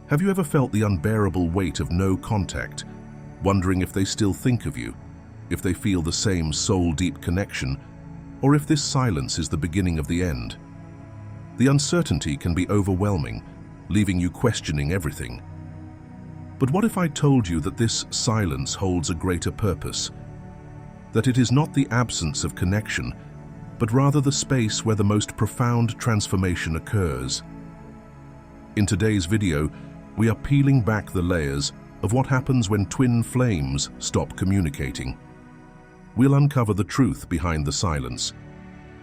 Have you ever felt the unbearable weight of no contact, wondering if they still think of you, if they feel the same soul-deep connection, or if this silence is the beginning of the end? The uncertainty can be overwhelming, leaving you questioning everything. But what if I told you that this silence holds a greater purpose? That it is not the absence of connection, but rather the space where the most profound transformation occurs. In today's video, we are peeling back the layers of what happens when twin flames stop communicating. We'll uncover the truth behind the silence,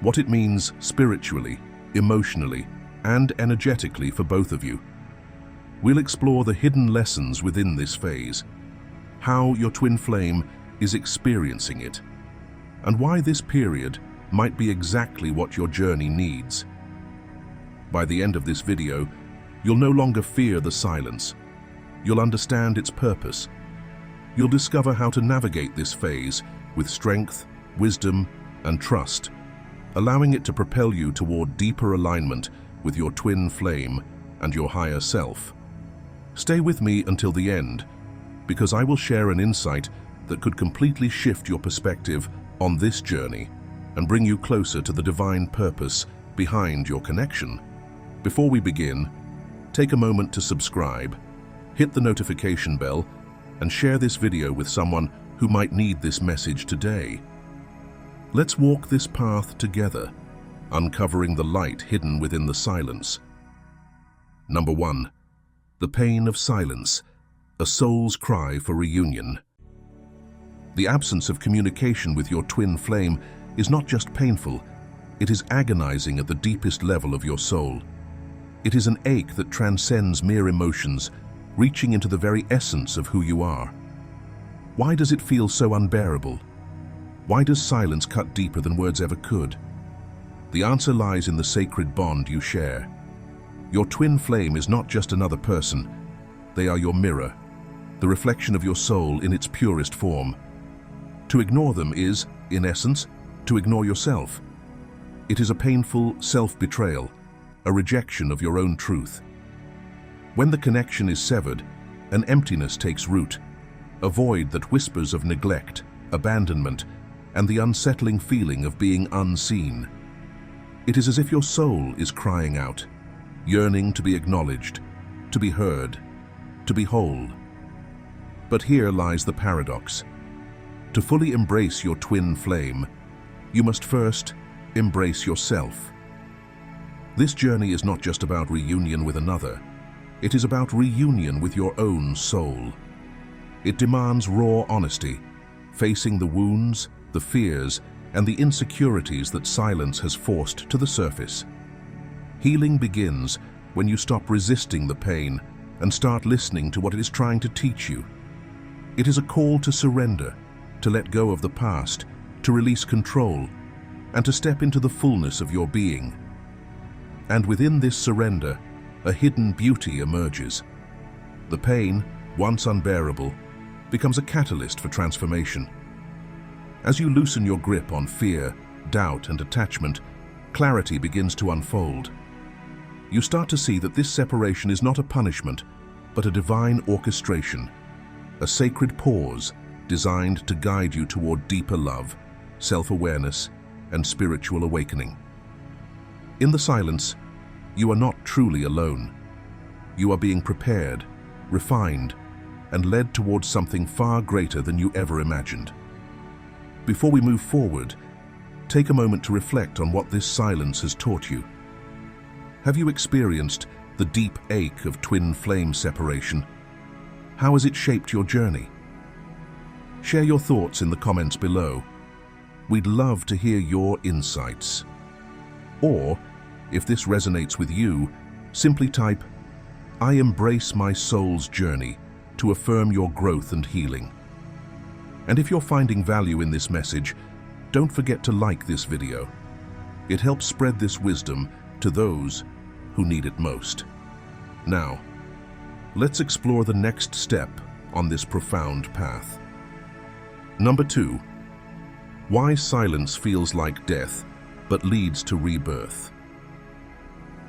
what it means spiritually, emotionally, and energetically for both of you. We'll explore the hidden lessons within this phase, how your twin flame is experiencing it, and why this period might be exactly what your journey needs. By the end of this video, you'll no longer fear the silence. You'll understand its purpose. You'll discover how to navigate this phase with strength, wisdom, and trust, allowing it to propel you toward deeper alignment with your twin flame and your higher self. Stay with me until the end, because I will share an insight that could completely shift your perspective on this journey and bring you closer to the divine purpose behind your connection. Before we begin, take a moment to subscribe, hit the notification bell, and share this video with someone who might need this message today. Let's walk this path together, uncovering the light hidden within the silence. Number 1. The pain of silence, a soul's cry for reunion. The absence of communication with your twin flame is not just painful, it is agonizing at the deepest level of your soul. It is an ache that transcends mere emotions, reaching into the very essence of who you are. Why does it feel so unbearable? Why does silence cut deeper than words ever could? The answer lies in the sacred bond you share. Your twin flame is not just another person. They are your mirror, the reflection of your soul in its purest form. To ignore them is, in essence, to ignore yourself. It is a painful self-betrayal, a rejection of your own truth. When the connection is severed, an emptiness takes root, a void that whispers of neglect, abandonment, and the unsettling feeling of being unseen. It is as if your soul is crying out, yearning to be acknowledged, to be heard, to be whole. But here lies the paradox. To fully embrace your twin flame, you must first embrace yourself. This journey is not just about reunion with another. It is about reunion with your own soul. It demands raw honesty, facing the wounds, the fears, and the insecurities that silence has forced to the surface. Healing begins when you stop resisting the pain and start listening to what it is trying to teach you. It is a call to surrender, to let go of the past, to release control, and to step into the fullness of your being. And within this surrender, a hidden beauty emerges. The pain, once unbearable, becomes a catalyst for transformation. As you loosen your grip on fear, doubt, and attachment, clarity begins to unfold. You start to see that this separation is not a punishment, but a divine orchestration, a sacred pause designed to guide you toward deeper love, self-awareness, and spiritual awakening. In the silence, you are not truly alone. You are being prepared, refined, and led towards something far greater than you ever imagined. Before we move forward, take a moment to reflect on what this silence has taught you. Have you experienced the deep ache of twin flame separation? How has it shaped your journey? Share your thoughts in the comments below. We'd love to hear your insights. Or, if this resonates with you, simply type, "I embrace my soul's journey," to affirm your growth and healing. And if you're finding value in this message, don't forget to like this video. It helps spread this wisdom to those who need it most. Now, let's explore the next step on this profound path. Number 2. Why silence feels like death, but leads to rebirth.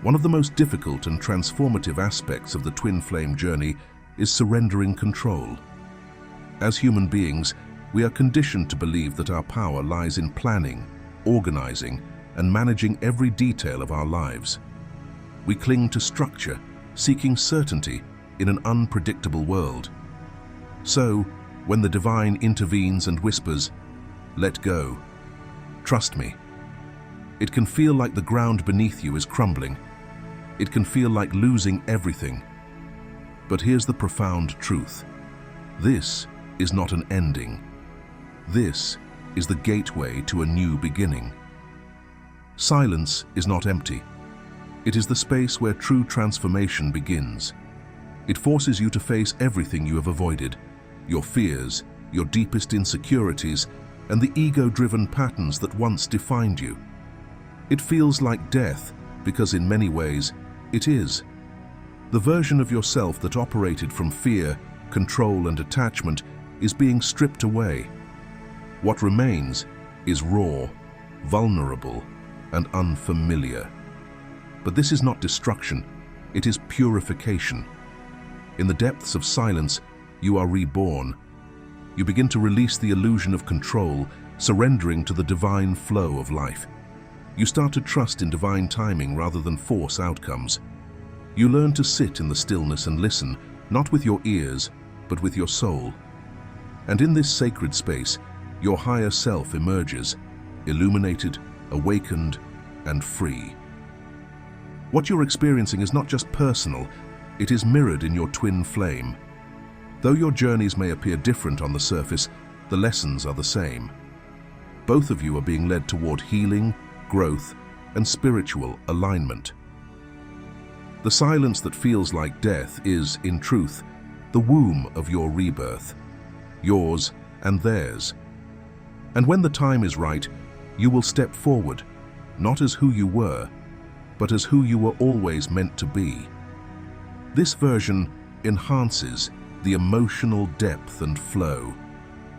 One of the most difficult and transformative aspects of the twin flame journey is surrendering control. As human beings, we are conditioned to believe that our power lies in planning, organizing, and managing every detail of our lives. We cling to structure, seeking certainty in an unpredictable world. So, when the divine intervenes and whispers, "Let go, trust me," it can feel like the ground beneath you is crumbling. It can feel like losing everything. But here's the profound truth. This is not an ending. This is the gateway to a new beginning. Silence is not empty. It is the space where true transformation begins. It forces you to face everything you have avoided, your fears, your deepest insecurities, and the ego-driven patterns that once defined you. It feels like death because in many ways, it is. The version of yourself that operated from fear, control, and attachment is being stripped away. What remains is raw, vulnerable, and unfamiliar. But this is not destruction, it is purification. In the depths of silence, you are reborn. You begin to release the illusion of control, surrendering to the divine flow of life. You start to trust in divine timing rather than force outcomes. You learn to sit in the stillness and listen, not with your ears, but with your soul. And in this sacred space, your higher self emerges, illuminated, awakened, and free. What you're experiencing is not just personal, it is mirrored in your twin flame. Though your journeys may appear different on the surface, the lessons are the same. Both of you are being led toward healing, growth, and spiritual alignment. The silence that feels like death is, in truth, the womb of your rebirth, yours and theirs. And when the time is right, you will step forward, not as who you were, but as who you were always meant to be. This version enhances the emotional depth and flow,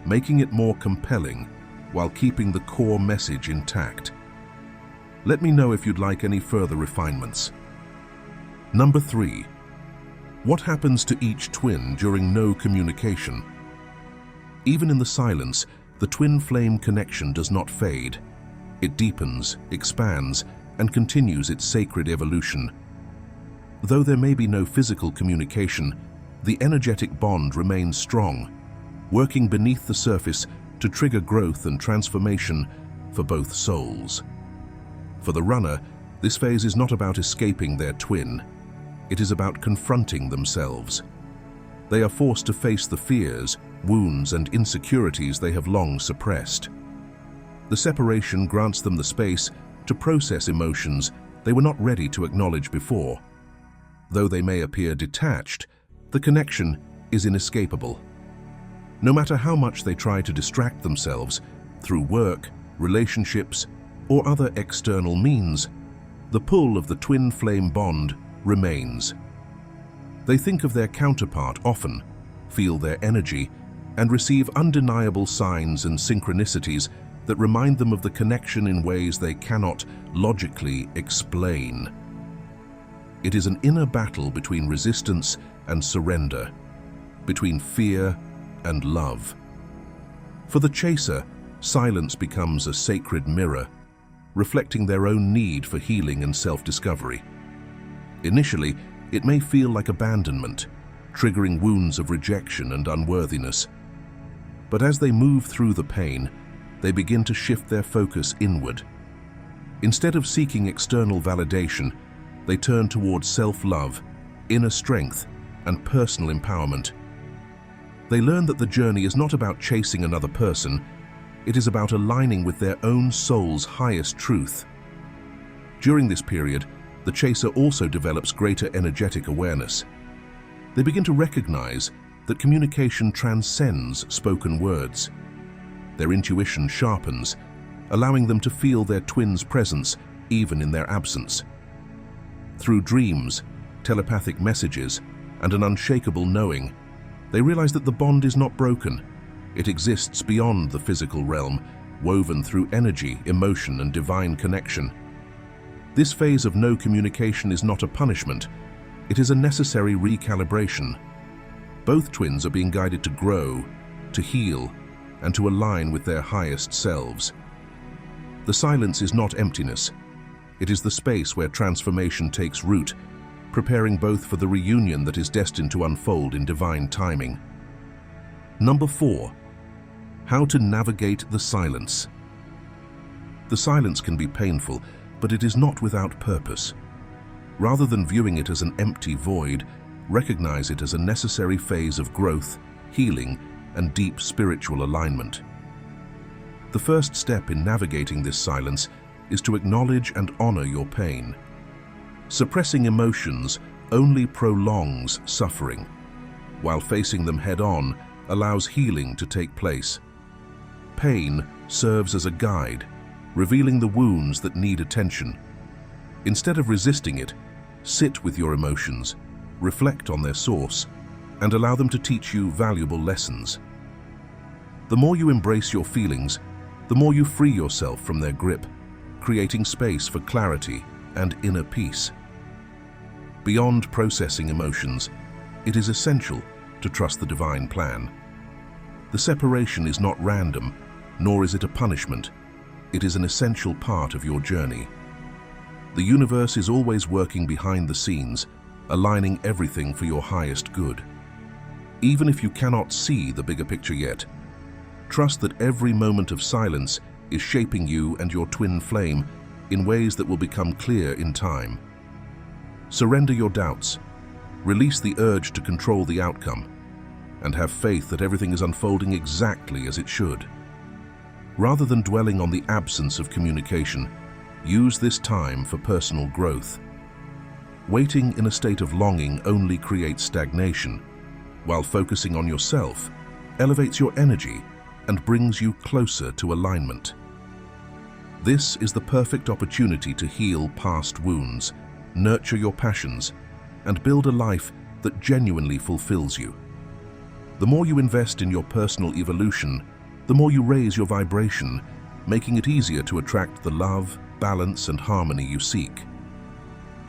making it more compelling while keeping the core message intact. Let me know if you'd like any further refinements. Number 3. What happens to each twin during no communication? Even in the silence, the twin flame connection does not fade. It deepens, expands, and continues its sacred evolution. Though there may be no physical communication, the energetic bond remains strong, working beneath the surface to trigger growth and transformation for both souls. For the runner, this phase is not about escaping their twin. It is about confronting themselves. They are forced to face the fears, wounds, and insecurities they have long suppressed. The separation grants them the space to process emotions they were not ready to acknowledge before. Though they may appear detached, the connection is inescapable. No matter how much they try to distract themselves through work, relationships, or other external means, the pull of the twin flame bond remains. They think of their counterpart often, feel their energy, and receive undeniable signs and synchronicities that remind them of the connection in ways they cannot logically explain. It is an inner battle between resistance and surrender, between fear and love. For the chaser, silence becomes a sacred mirror, reflecting their own need for healing and self-discovery. Initially, it may feel like abandonment, triggering wounds of rejection and unworthiness. But as they move through the pain, they begin to shift their focus inward. Instead of seeking external validation, they turn towards self-love, inner strength, and personal empowerment. They learn that the journey is not about chasing another person, it is about aligning with their own soul's highest truth. During this period, the chaser also develops greater energetic awareness. They begin to recognize that communication transcends spoken words. Their intuition sharpens, allowing them to feel their twin's presence even in their absence. Through dreams, telepathic messages, and an unshakable knowing, they realize that the bond is not broken. It exists beyond the physical realm, woven through energy, emotion, and divine connection. This phase of no communication is not a punishment, it is a necessary recalibration. Both twins are being guided to grow, to heal, and to align with their highest selves. The silence is not emptiness. It is the space where transformation takes root, preparing both for the reunion that is destined to unfold in divine timing. Number 4. How to navigate the silence. The silence can be painful, but it is not without purpose. Rather than viewing it as an empty void, recognize it as a necessary phase of growth, healing, and deep spiritual alignment. The first step in navigating this silence is to acknowledge and honor your pain. Suppressing emotions only prolongs suffering, while facing them head-on allows healing to take place. Pain serves as a guide, revealing the wounds that need attention. Instead of resisting it, sit with your emotions, reflect on their source, and allow them to teach you valuable lessons. The more you embrace your feelings, the more you free yourself from their grip, creating space for clarity and inner peace. Beyond processing emotions, it is essential to trust the divine plan. The separation is not random, nor is it a punishment. It is an essential part of your journey. The universe is always working behind the scenes, aligning everything for your highest good. Even if you cannot see the bigger picture yet, trust that every moment of silence is shaping you and your twin flame in ways that will become clear in time. Surrender your doubts, release the urge to control the outcome, and have faith that everything is unfolding exactly as it should. Rather than dwelling on the absence of communication, use this time for personal growth. Waiting in a state of longing only creates stagnation, while focusing on yourself elevates your energy and brings you closer to alignment. This is the perfect opportunity to heal past wounds, nurture your passions, and build a life that genuinely fulfills you. The more you invest in your personal evolution, the more you raise your vibration, making it easier to attract the love, balance, and harmony you seek.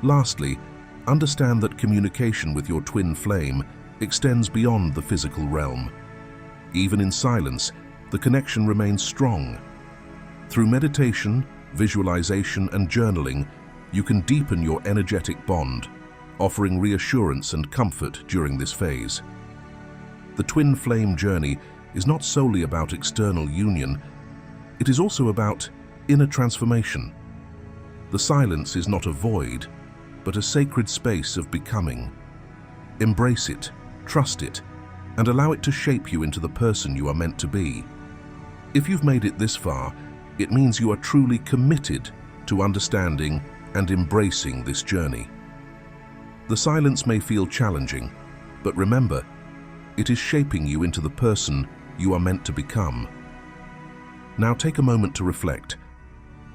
Lastly, understand that communication with your twin flame extends beyond the physical realm. Even in silence, the connection remains strong. Through meditation, visualization, and journaling, you can deepen your energetic bond, offering reassurance and comfort during this phase. The twin flame journey is not solely about external union, it is also about inner transformation. The silence is not a void, but a sacred space of becoming. Embrace it, trust it, and allow it to shape you into the person you are meant to be. If you've made it this far, it means you are truly committed to understanding and embracing this journey. The silence may feel challenging, but remember, it is shaping you into the person you are meant to become. Now take a moment to reflect.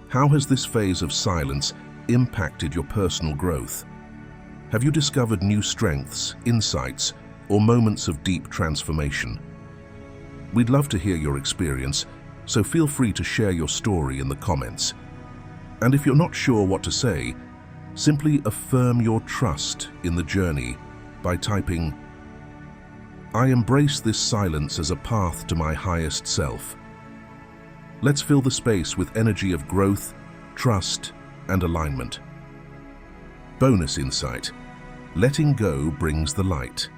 How has this phase of silence impacted your personal growth? Have you discovered new strengths, insights, or moments of deep transformation? We'd love to hear your experience, so feel free to share your story in the comments. And if you're not sure what to say, simply affirm your trust in the journey by typing, "I embrace this silence as a path to my highest self." Let's fill the space with energy of growth, trust, and alignment. Bonus insight: letting go brings the light.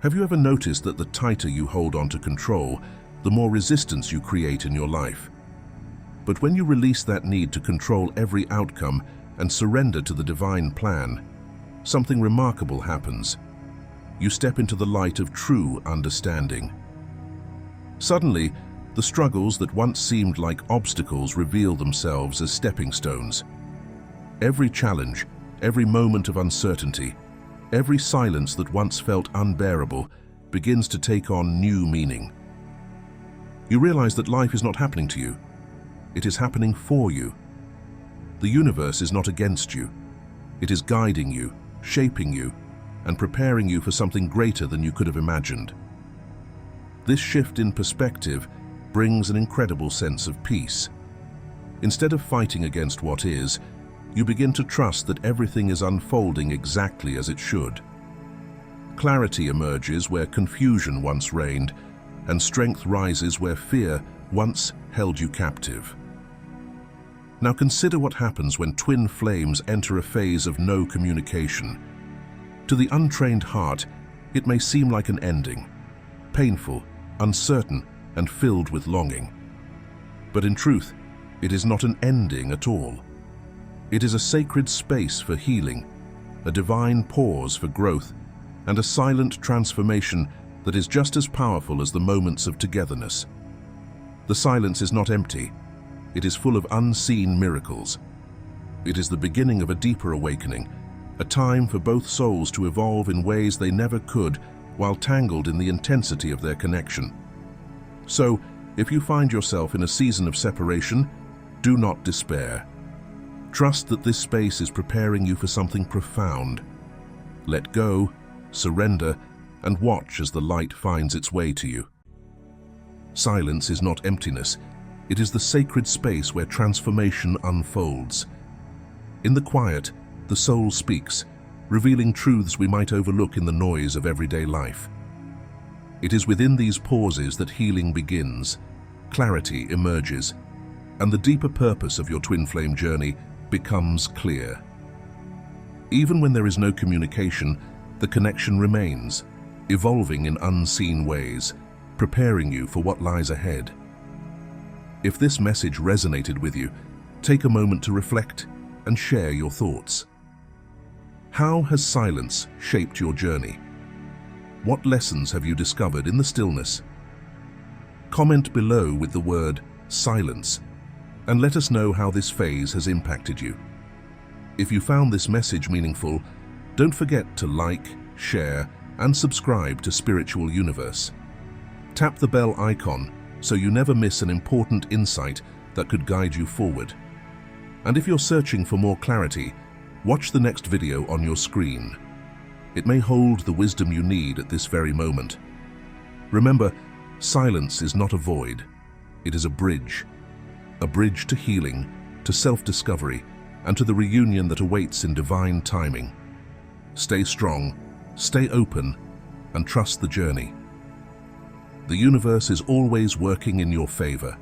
Have you ever noticed that the tighter you hold on to control, the more resistance you create in your life? But when you release that need to control every outcome and surrender to the divine plan, something remarkable happens. You step into the light of true understanding. Suddenly, the struggles that once seemed like obstacles reveal themselves as stepping stones. Every challenge, every moment of uncertainty, every silence that once felt unbearable begins to take on new meaning. You realize that life is not happening to you. It is happening for you. The universe is not against you. It is guiding you, shaping you, and preparing you for something greater than you could have imagined. This shift in perspective brings an incredible sense of peace. Instead of fighting against what is, you begin to trust that everything is unfolding exactly as it should. Clarity emerges where confusion once reigned, and strength rises where fear once held you captive. Now consider what happens when twin flames enter a phase of no communication. To the untrained heart, it may seem like an ending, painful, uncertain, and filled with longing. But in truth, it is not an ending at all. It is a sacred space for healing, a divine pause for growth, and a silent transformation that is just as powerful as the moments of togetherness. The silence is not empty. It is full of unseen miracles. It is the beginning of a deeper awakening, a time for both souls to evolve in ways they never could while tangled in the intensity of their connection. So, if you find yourself in a season of separation, do not despair. Trust that this space is preparing you for something profound. Let go, surrender, and watch as the light finds its way to you. Silence is not emptiness. It is the sacred space where transformation unfolds. In the quiet, the soul speaks, revealing truths we might overlook in the noise of everyday life. It is within these pauses that healing begins, clarity emerges, and the deeper purpose of your twin flame journey becomes clear. Even when there is no communication, the connection remains, evolving in unseen ways, preparing you for what lies ahead. If this message resonated with you, take a moment to reflect and share your thoughts. How has silence shaped your journey? What lessons have you discovered in the stillness? Comment below with the word silence and let us know how this phase has impacted you. If you found this message meaningful, don't forget to like, share, and subscribe to Spiritual Universe. Tap the bell icon so you never miss an important insight that could guide you forward. And if you're searching for more clarity, watch the next video on your screen. It may hold the wisdom you need at this very moment. Remember, silence is not a void. It is a bridge to healing, to self-discovery, and to the reunion that awaits in divine timing. Stay strong, stay open, and trust the journey. The universe is always working in your favor.